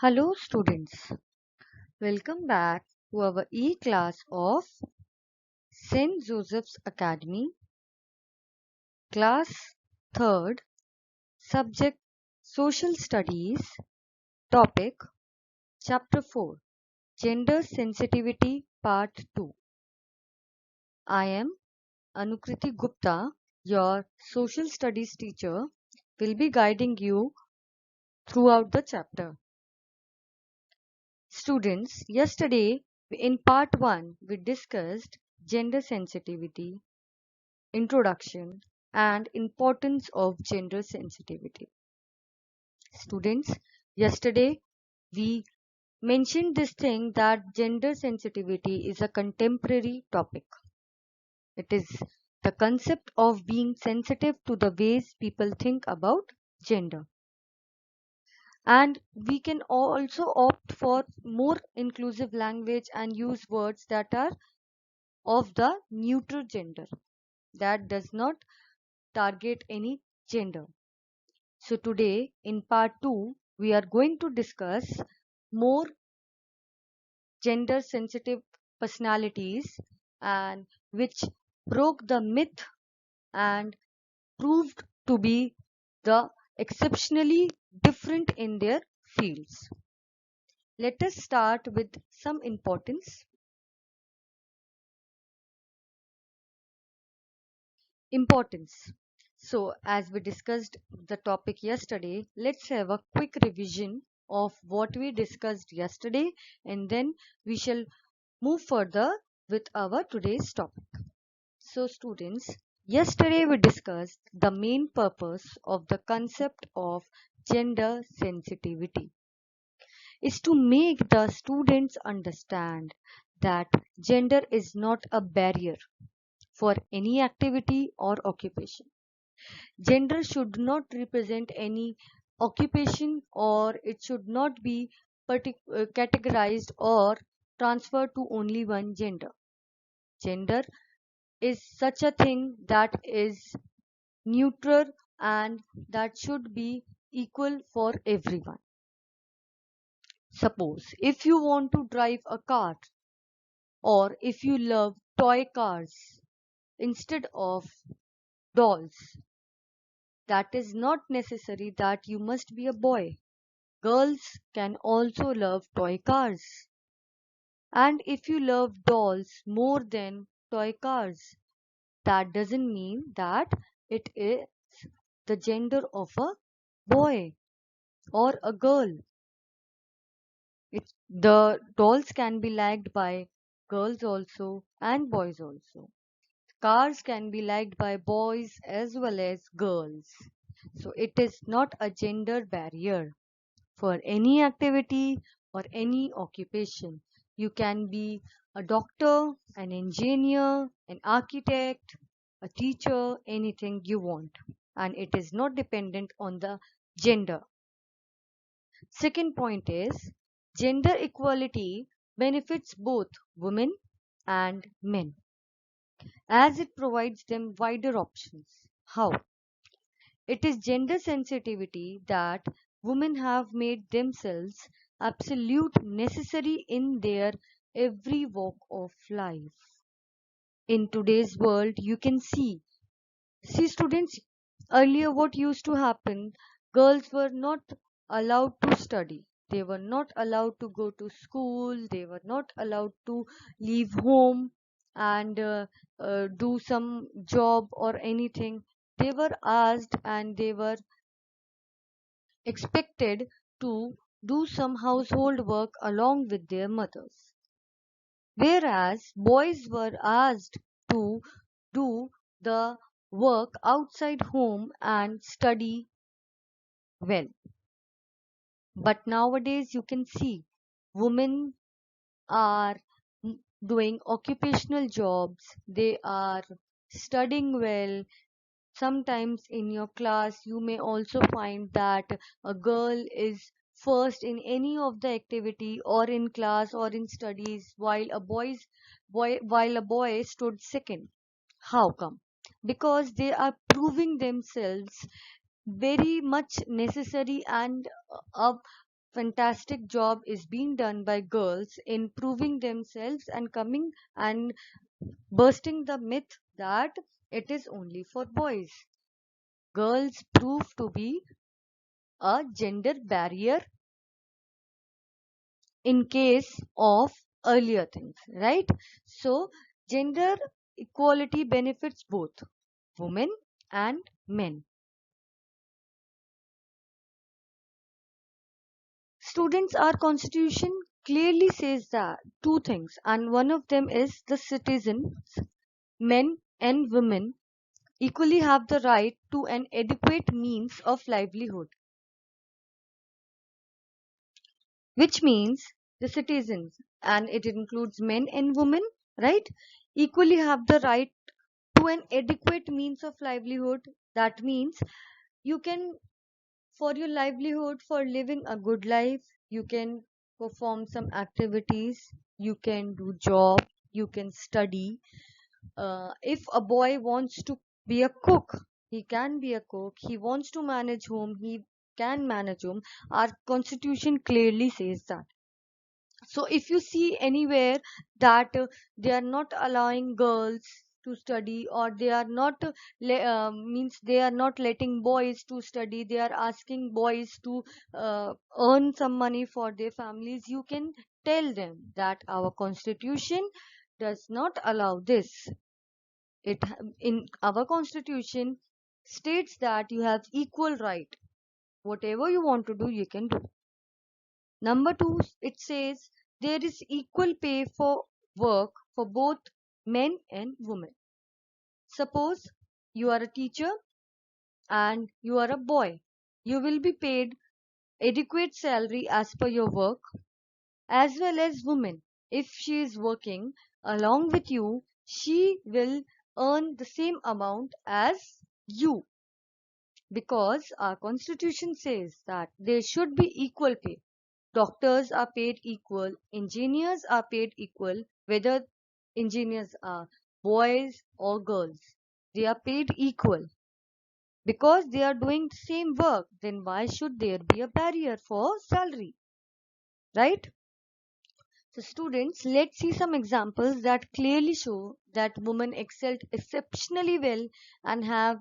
Hello students, welcome back to our e-class of St. Joseph's Academy, class 3rd, subject Social Studies, topic Chapter 4, Gender Sensitivity Part 2. I am Anukriti Gupta, your Social Studies teacher, will be guiding you throughout the chapter. Students, yesterday in part 1 we discussed gender sensitivity, introduction and importance of gender sensitivity. Students, yesterday we mentioned this thing that gender sensitivity is a contemporary topic. It is the concept of being sensitive to the ways people think about gender. And we can also opt for more inclusive language and use words that are of the neutral gender, that does not target any gender. So today in part 2 we are going to discuss more gender sensitive personalities and which broke the myth and proved to be the exceptionally different in their fields. Let us start with some importance. So as we discussed the topic yesterday, let's have a quick revision of what we discussed yesterday and then we shall move further with our today's topic. So students, yesterday we discussed the main purpose of the concept of gender sensitivity is to make the students understand that gender is not a barrier for any activity or occupation. Gender should not represent any occupation or it should not be categorized or transferred to only one gender. Gender is such a thing that is neutral and that should be equal for everyone. Suppose if you want to drive a car or if you love toy cars instead of dolls, that is not necessary that you must be a boy. Girls can also love toy cars. And if you love dolls more than toy cars, that doesn't mean that it is the gender of a boy or a girl. The dolls can be liked by girls also and boys also. Cars can be liked by boys as well as girls. So it is not a gender barrier for any activity or any occupation. You can be a doctor, an engineer, an architect, a teacher, anything you want. And it is not dependent on the gender. Second point is gender equality benefits both women and men as it provides them wider options. How? It is gender sensitivity that women have made themselves absolute necessary in their every walk of life. In today's world, you can see students, earlier what used to happen, girls were not allowed to study. They were not allowed to go to school. They were not allowed to leave home and do some job or anything. They were asked and they were expected to do some household work along with their mothers. Whereas boys were asked to do the work outside home and study well. But nowadays you can see women are doing occupational jobs, they are studying well. Sometimes in your class you may also find that a girl is first in any of the activity or in class or in studies while a boy stood second. How come? Because they are proving themselves very much necessary and a fantastic job is being done by girls in proving themselves and coming and bursting the myth that it is only for boys. Girls prove to be a gender barrier in case of earlier things, right? So, gender equality benefits both women and men. Students, our constitution clearly says that two things, and one of them is the citizens, men and women, equally have the right to an adequate means of livelihood, which means the citizens, and it includes men and women, right, equally have the right to an adequate means of livelihood. That means you can, for your livelihood, for living a good life, you can perform some activities, you can do job, you can study. If a boy wants to be a cook, he can be a cook. He wants to manage home, he can manage home. Our constitution clearly says that. So if you see anywhere that they are not allowing girls to study, or they are not means they are not letting boys to study, they are asking boys to earn some money for their families, you can tell them that our constitution does not allow this. In our constitution states that you have equal right. Whatever you want to do, you can do. Number two, it says there is equal pay for work for both men and women. Suppose you are a teacher and you are a boy. You will be paid adequate salary as per your work, as well as women. If she is working along with you, she will earn the same amount as you, because our constitution says that there should be equal pay. Doctors are paid equal, engineers are paid equal, whether engineers are boys or girls. They are paid equal because they are doing the same work. Then why should there be a barrier for salary, right? So, students, let's see some examples that clearly show that women excelled exceptionally well and have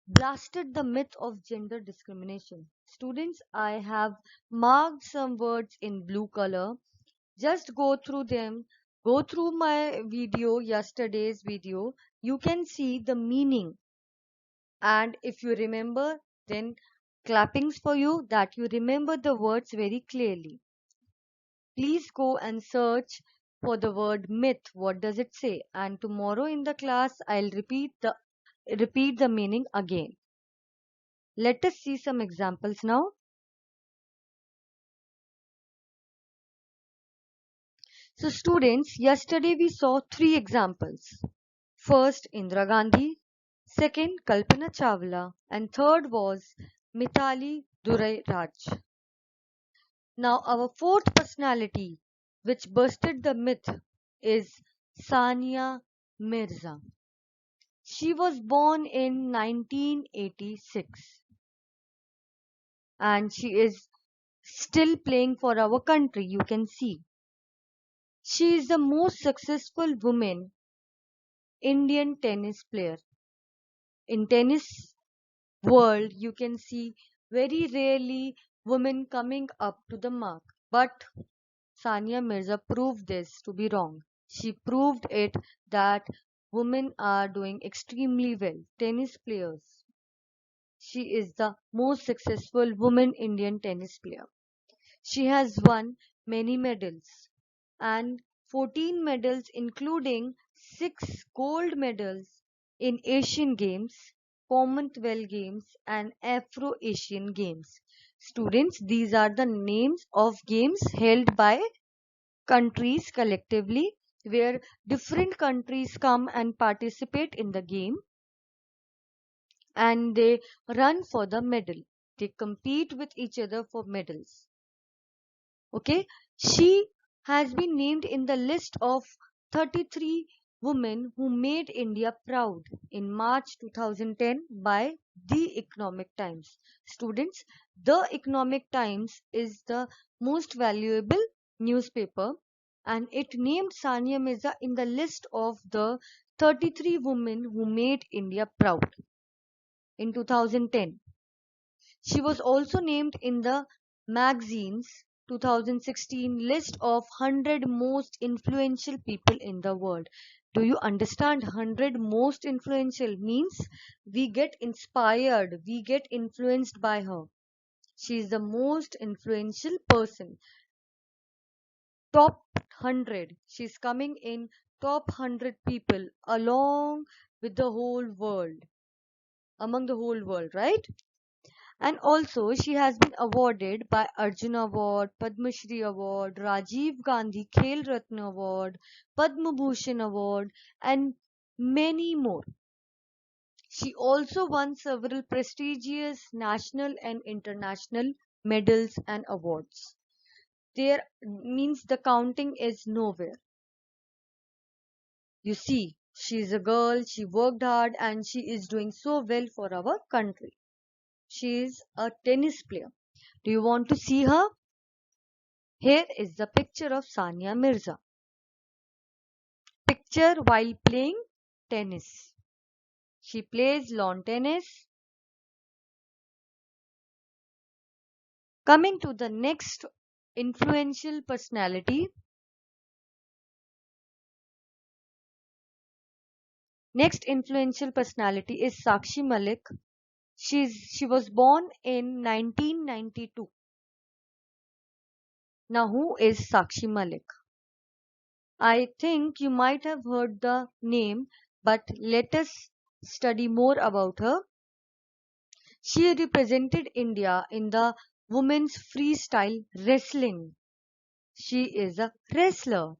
blasted the myth of gender discrimination. Students, I have marked some words in blue color. Just go through them, go through my video, yesterday's video. You can see the meaning, and if you remember, then clappings for you that you remember the words very clearly. Please go and search for the word myth. What does it say? And tomorrow in the class I'll repeat the meaning again. Let us see some examples now. So students, yesterday we saw three examples. First, Indira Gandhi. Second, Kalpana Chawla. And third was Mithali Durai Raj. Now, our fourth personality, which busted the myth, is Sania Mirza. She was born in 1986 and she is still playing for our country. You can see. She is the most successful woman Indian tennis player. In tennis world, you can see very rarely women coming up to the mark. But Sania Mirza proved this to be wrong. She proved it that women are doing extremely well. Tennis players. She is the most successful woman Indian tennis player. She has won many medals, and 14 medals, including 6 gold medals in Asian Games, Commonwealth Games, and Afro Asian Games. Students, these are the names of games held by countries collectively, where different countries come and participate in the game and they run for the medal. They compete with each other for medals. Okay, she has been named in the list of 33 woman who made India proud in March 2010 by The Economic Times. Students, The Economic Times is the most valuable newspaper and it named Sania Mirza in the list of the 33 women who made India proud in 2010. She was also named in the magazine's 2016 list of 100 most influential people in the world. Do you understand? 100 most influential means we get inspired, we get influenced by her. She is the most influential person. Top 100. She's coming in top 100 people along with the whole world, among the whole world, right? And also, she has been awarded by Arjuna Award, Padma Shri Award, Rajiv Gandhi Khel Ratna Award, Padma Bhushan Award, and many more. She also won several prestigious national and international medals and awards. There means the counting is nowhere. You see, she is a girl, she worked hard, and she is doing so well for our country. She is a tennis player. Do you want to see her? Here is the picture of Sania Mirza. Picture while playing tennis. She plays lawn tennis. Coming to the next influential personality. Next influential personality is Sakshi Malik. She was born in 1992. Now who is Sakshi Malik? I think you might have heard the name, but let us study more about her. She represented India in the women's freestyle wrestling. She is a wrestler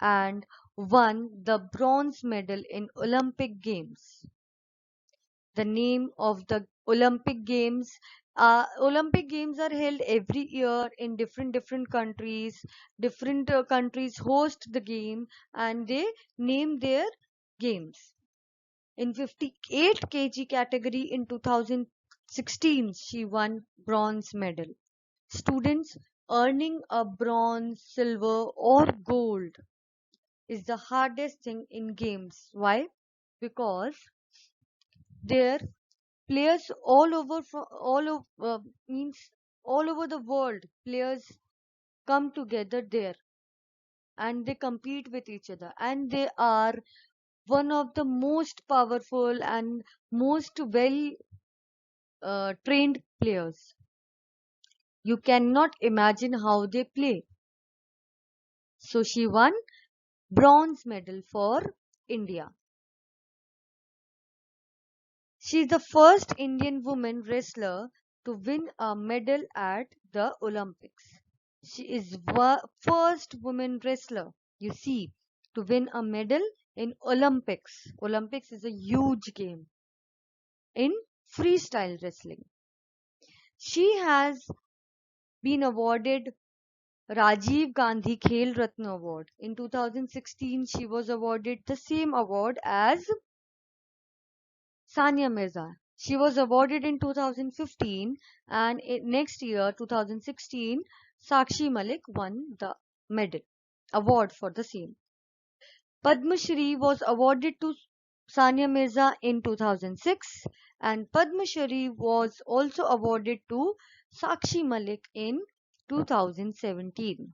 and won the bronze medal in Olympic Games. The name of the Olympic Games are held every year in different countries. Different countries host the game and they name their games. In 58 kg category in 2016, she won bronze medal. Students, earning a bronze, silver or gold is the hardest thing in games. Why? Because there players all over means all over the world. Players come together there and they compete with each other and they are one of the most powerful and most well trained players. You cannot imagine how they play. So she won bronze medal for India. She is the first Indian woman wrestler to win a medal at the Olympics. She is first woman wrestler, you see, to win a medal in Olympics. Olympics is a huge game in freestyle wrestling. She has been awarded Rajiv Gandhi Khel Ratna Award. In 2016, she was awarded the same award as Sania Mirza. She was awarded in 2015 and next year, 2016, Sakshi Malik won the medal award for the same. Padma Shri was awarded to Sania Mirza in 2006 and Padma Shri was also awarded to Sakshi Malik in 2017.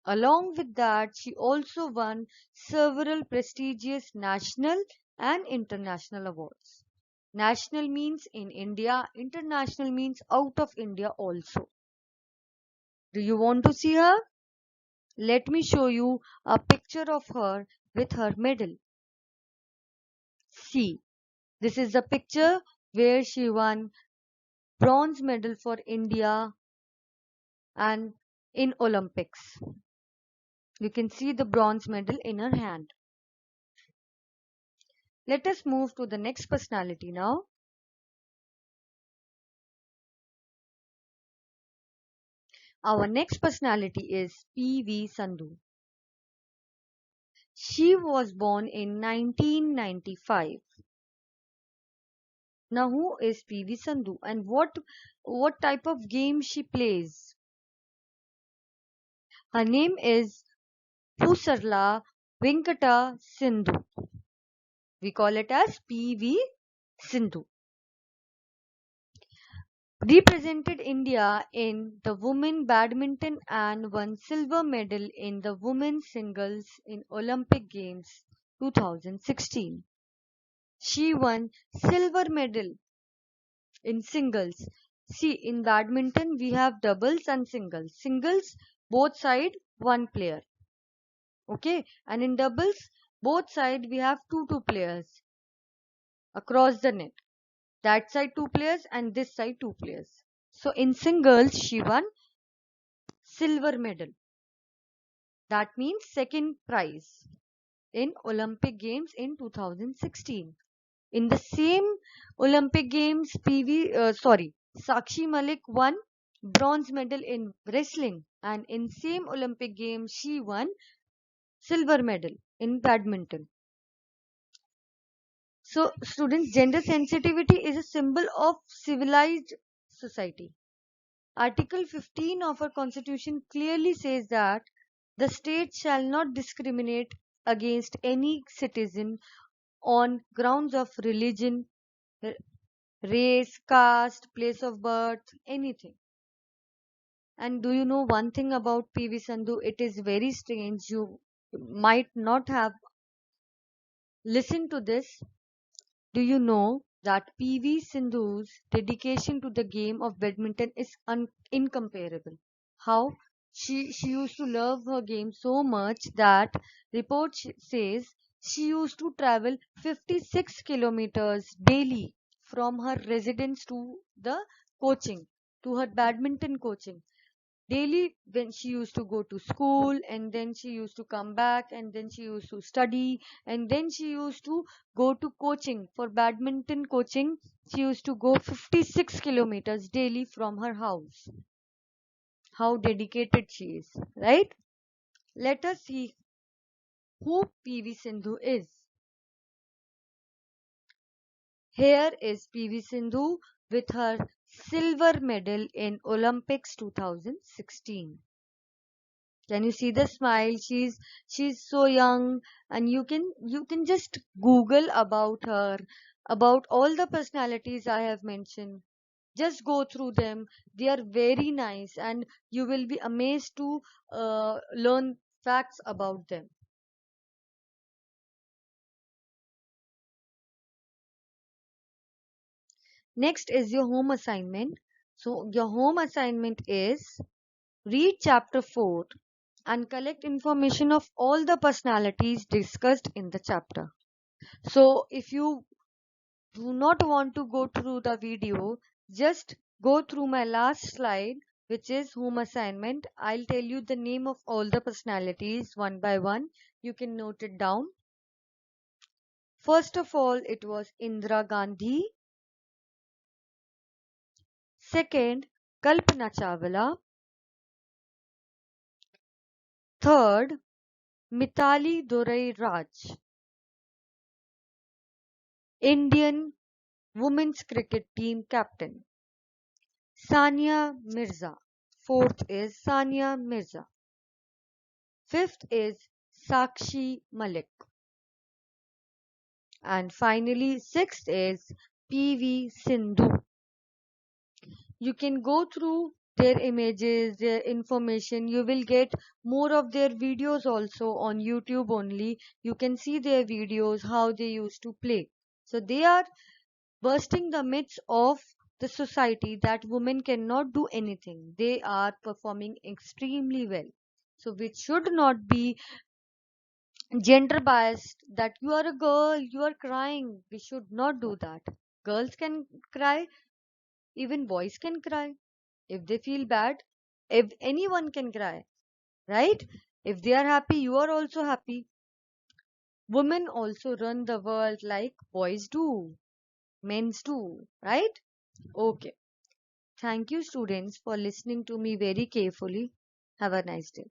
Along with that, she also won several prestigious national and international awards. National means in India, international means out of India also. Do you want to see her? Let me show you a picture of her with her medal. See, this is the picture where she won bronze medal for India and in Olympics. You can see the bronze medal in her hand. Let us move to the next personality now. Our next personality is P.V. Sindhu. She was born in 1995. Now, who is PV Sandhu and what type of game she plays? Her name is Pusarla Venkata Sindhu. We call it as PV Sindhu. Represented India in the women badminton and won silver medal in the women's singles in Olympic Games 2016. She won silver medal in singles. See, in badminton we have doubles and singles. Singles, both side one player. Okay, and in doubles, both side we have two players across the net. That side two players and this side two players. So in singles she won silver medal. That means second prize in Olympic Games in 2016. In the same Olympic Games, Sakshi Malik won bronze medal in wrestling, and in same Olympic Games she won silver medal in badminton. So students, gender sensitivity is a symbol of civilized society. Article 15 of our constitution clearly says that the state shall not discriminate against any citizen on grounds of religion, race, caste, place of birth, anything. And do you know one thing about PV Sandhu? It is very strange. You might not have listened to this. Do you know that PV Sindhu's dedication to the game of badminton is incomparable? How? She used to love her game so much that report says she used to travel 56 kilometers daily from her residence to the coaching, to her badminton coaching. Daily, when she used to go to school, and then she used to come back, and then she used to study, and then she used to go to coaching for badminton coaching. She used to go 56 kilometers daily from her house. How dedicated she is, right? Let us see who PV Sindhu is. Here is PV Sindhu with her silver medal in Olympics 2016. Can you see the smile? She's so young, and you can just Google about her, about all the personalities I have mentioned. Just go through them. They are very nice, and you will be amazed to learn facts about them. Next is your home assignment. So your home assignment is read chapter 4 and collect information of all the personalities discussed in the chapter. So if you do not want to go through the video, just go through my last slide, which is home assignment. I'll tell you the name of all the personalities one by one. You can note it down. First of all, it was Indira Gandhi. Second, Kalpana Chawla. Third, Mithali Durai Raj, Indian women's cricket team captain. Sania Mirza. Fourth is Sania Mirza. Fifth is Sakshi Malik. And finally, sixth is PV Sindhu. You can go through their images, their information. You will get more of their videos also on YouTube only. You can see their videos, how they used to play. So they are bursting the myths of the society that women cannot do anything. They are performing extremely well. So which should not be gender biased, that you are a girl, you are crying. We should not do that. Girls can cry, even boys can cry if they feel bad. If anyone can cry, right? If they are happy, you are also happy. Women also run the world like boys do, men's do, right? Okay. Thank you, students, for listening to me very carefully. Have a nice day.